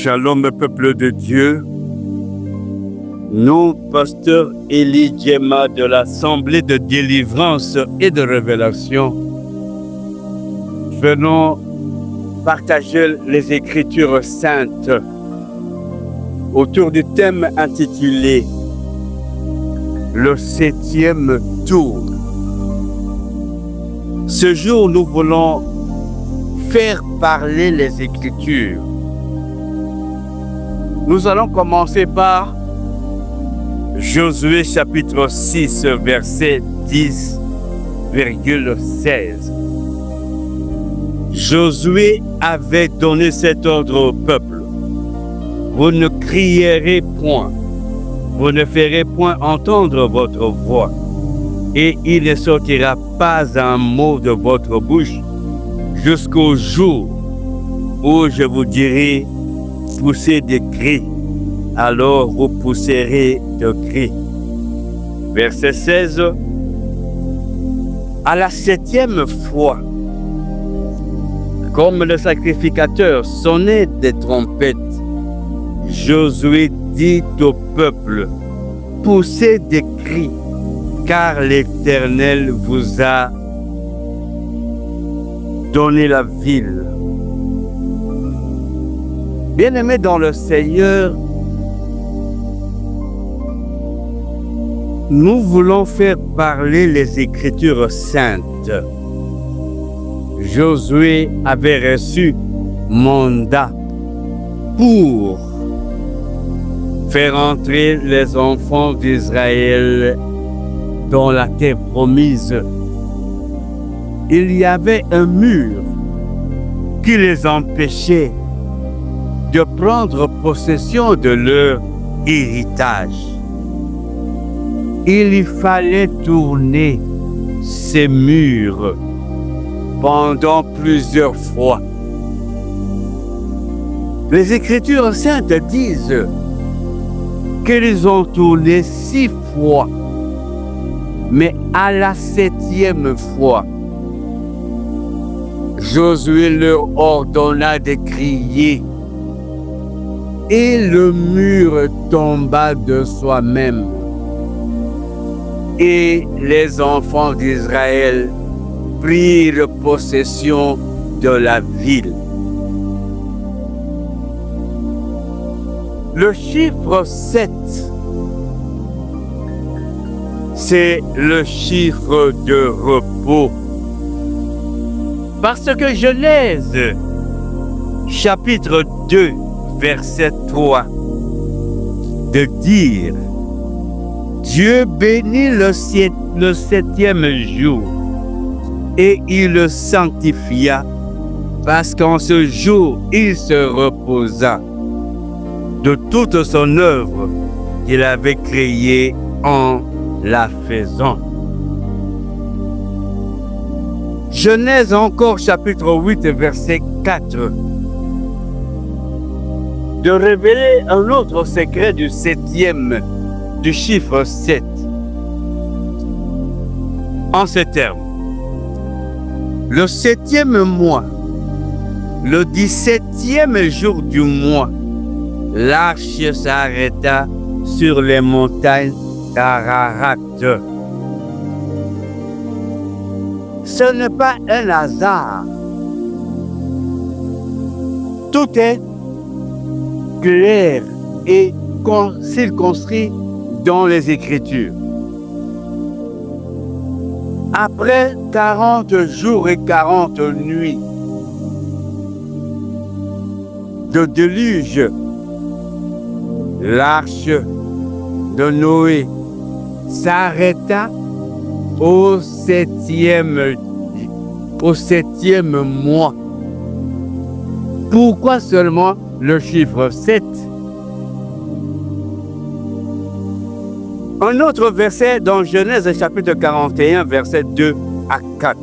Shalom, peuple de Dieu. Nous, pasteur Élie Djema de l'Assemblée de délivrance et de révélation, venons partager les Écritures saintes autour du thème intitulé « Le 7e tour ». Ce jour, nous voulons faire parler les Écritures. Nous allons commencer par Josué chapitre 6, verset 10,16. Josué avait donné cet ordre au peuple. Vous ne crierez point, vous ne ferez point entendre votre voix, et il ne sortira pas un mot de votre bouche jusqu'au jour où je vous dirai poussez des cris, alors vous pousserez de cris. Verset 16. À la 7e fois, comme le sacrificateur sonnait des trompettes, Josué dit au peuple, poussez des cris, car l'Éternel vous a donné la ville. Bien-aimés dans le Seigneur, nous voulons faire parler les Écritures saintes. Josué avait reçu mandat pour faire entrer les enfants d'Israël dans la terre promise. Il y avait un mur qui les empêchait de prendre possession de leur héritage. Il y fallait tourner ces murs pendant plusieurs fois. Les Écritures saintes disent qu'ils ont tourné 6 fois, mais à la 7e fois, Josué leur ordonna de crier et le mur tomba de soi-même. Et les enfants d'Israël prirent possession de la ville. Le chiffre 7, c'est le chiffre de repos. Parce que Genèse, chapitre 2, verset 3, de dire Dieu bénit le 7e jour et il le sanctifia parce qu'en ce jour il se reposa de toute son œuvre qu'il avait créée en la faisant. Genèse encore chapitre 8 verset 4 de révéler un autre secret du 7e, du chiffre 7. En ces termes, le 7e mois, le 17e jour du mois, l'arche s'arrêta sur les montagnes d'Ararat. Ce n'est pas un hasard. Tout est clair et circonscrit dans les Écritures. Après 40 jours et 40 nuits de déluge, l'arche de Noé s'arrêta au 7e mois. Pourquoi seulement le chiffre 7? Un autre verset dans Genèse chapitre 41, versets 2 à 4.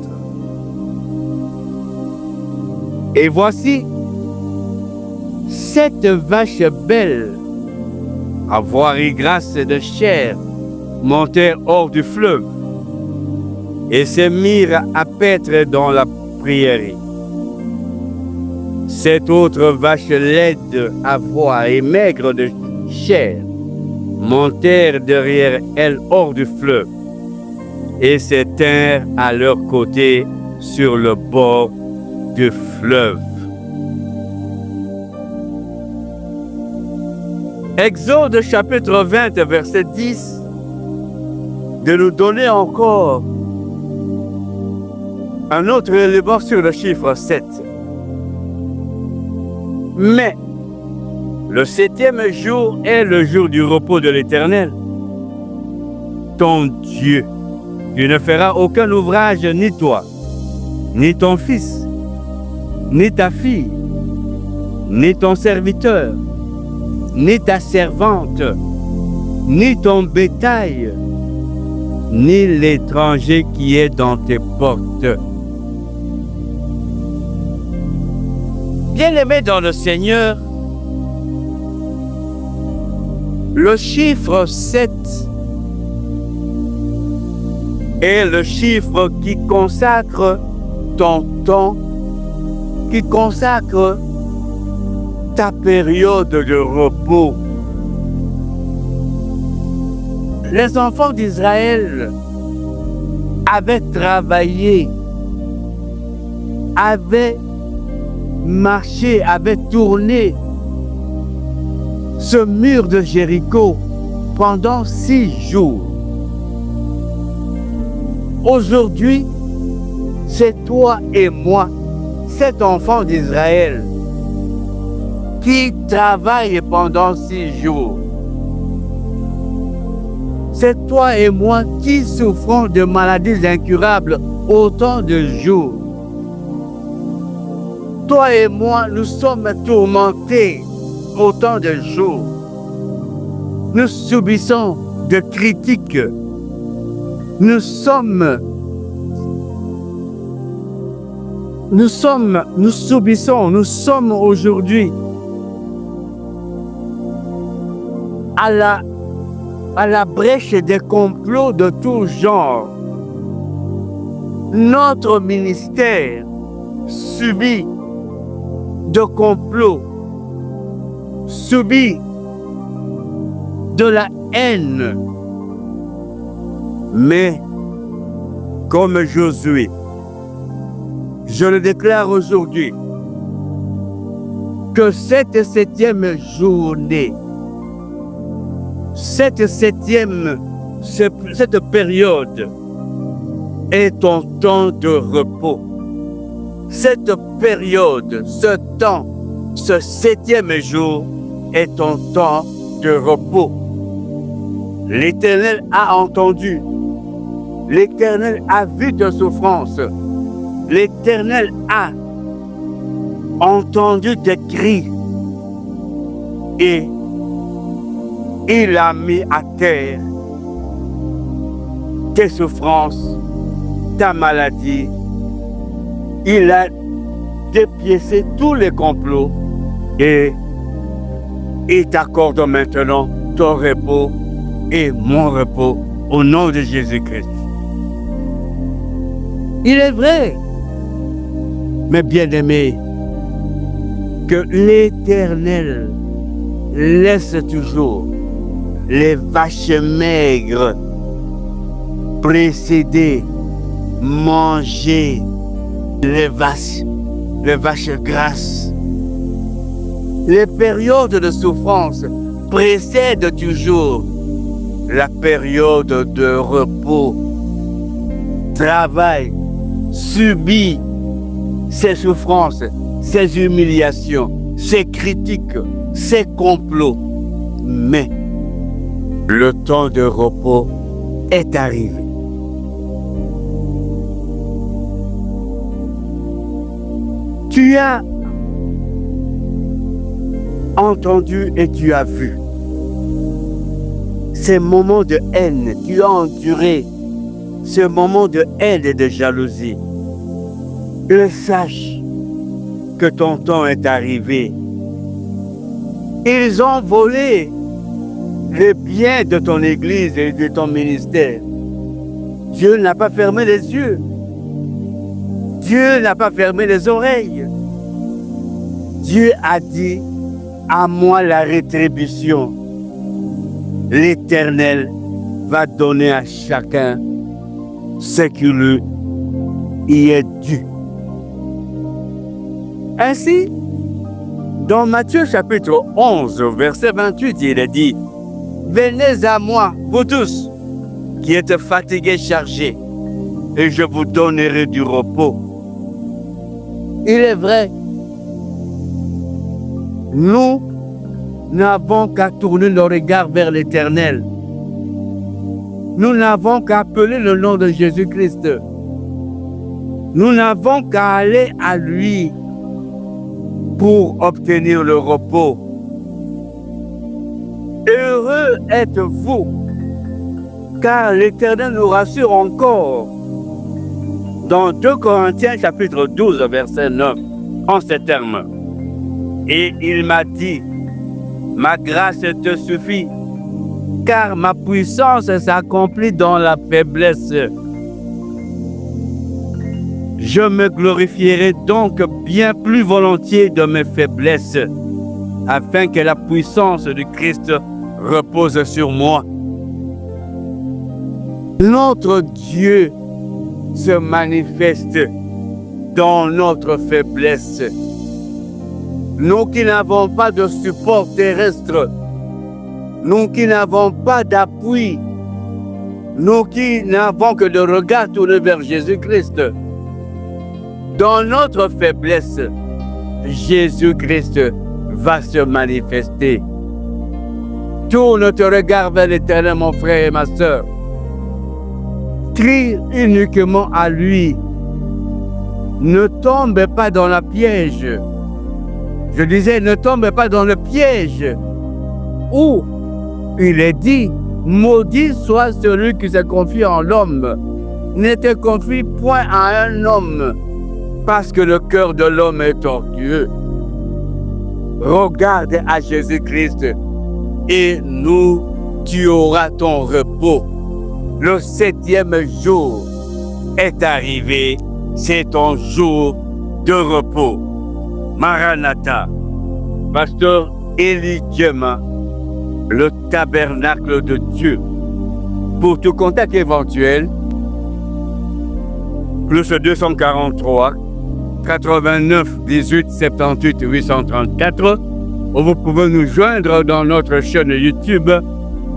Et voici 7 vaches belles, à voir et grâce de chair, montèrent hors du fleuve et se mirent à paître dans la prairie. Cette autre vache laide à voix et maigre de chair montèrent derrière elle hors du fleuve et s'éteignirent à leur côté sur le bord du fleuve. Exode chapitre 20, verset 10, de nous donner encore un autre élément sur le chiffre 7. Mais le 7e jour est le jour du repos de l'Éternel, ton Dieu. Tu ne feras aucun ouvrage, ni toi, ni ton fils, ni ta fille, ni ton serviteur, ni ta servante, ni ton bétail, ni l'étranger qui est dans tes portes. Bien-aimés dans le Seigneur, le chiffre 7 est le chiffre qui consacre ton temps, qui consacre ta période de repos. Les enfants d'Israël avaient travaillé, avaient marché, avaient tourné ce mur de Jéricho pendant 6 jours. Aujourd'hui, c'est toi et moi, cet enfant d'Israël, qui travaille pendant 6 jours. C'est toi et moi qui souffrons de maladies incurables autant de jours. Toi et moi, nous sommes tourmentés autant de jours. Nous subissons de critiques. Nous sommes aujourd'hui à la brèche des complots de tout genre. Notre ministère subit de complots, subit de la haine. Mais, comme Josué, je le déclare aujourd'hui, que cette 7e journée, cette période est ton temps de repos. Cette période, ce temps, ce 7e jour est ton temps de repos. L'Éternel a entendu. L'Éternel a vu tes souffrances. L'Éternel a entendu tes cris. Et il a mis à terre tes souffrances, ta maladie. Il a dépiécé tous les complots et il t'accorde maintenant ton repos et mon repos au nom de Jésus-Christ. Il est vrai, mes bien-aimés, que l'Éternel laisse toujours les vaches maigres précéder, manger les vaches grasses. Les périodes de souffrance précèdent toujours la période de repos. Travail, subit ces souffrances, ces humiliations, ces critiques, ces complots. Mais le temps de repos est arrivé. Tu as entendu et tu as vu ces moments de haine, tu as enduré ce moment de haine et de jalousie. Sache que ton temps est arrivé. Ils ont volé les biens de ton église et de ton ministère. Dieu n'a pas fermé les yeux. Dieu n'a pas fermé les oreilles. Dieu a dit, à moi la rétribution. L'Éternel va donner à chacun ce qui lui y est dû. Ainsi, dans Matthieu chapitre 11, verset 28, il est dit, « Venez à moi, vous tous, qui êtes fatigués, chargés, et je vous donnerai du repos. » Il est vrai, nous n'avons qu'à tourner nos regards vers l'Éternel. Nous n'avons qu'à appeler le nom de Jésus-Christ. Nous n'avons qu'à aller à lui pour obtenir le repos. Heureux êtes-vous, car l'Éternel nous rassure encore. Dans 2 Corinthiens chapitre 12, verset 9, en ces termes. Et il m'a dit, ma grâce te suffit, car ma puissance s'accomplit dans la faiblesse. Je me glorifierai donc bien plus volontiers de mes faiblesses, afin que la puissance du Christ repose sur moi. Notre Dieu se manifeste dans notre faiblesse. Nous qui n'avons pas de support terrestre, nous qui n'avons pas d'appui, nous qui n'avons que de regard tourné vers Jésus-Christ, dans notre faiblesse, Jésus-Christ va se manifester. Tourne ton regard vers l'Éternel, mon frère et ma sœur. Crie uniquement à lui. Ne tombe pas dans le piège. Je disais, ne tombe pas dans le piège où il est dit, maudit soit celui qui se confie en l'homme. Ne te confie point à un homme, parce que le cœur de l'homme est tortueux. Regarde à Jésus-Christ et tu auras ton repos. Le 7e jour est arrivé, c'est ton jour de repos. Maranatha, Pasteur Élie Diema, le tabernacle de Dieu. Pour tout contact éventuel, plus 243 89 18 78 834, ou vous pouvez nous joindre dans notre chaîne YouTube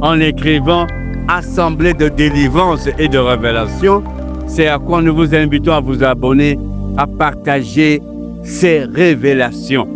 en écrivant Assemblée de délivrance et de révélation. C'est à quoi nous vous invitons à vous abonner, à partager ces révélations.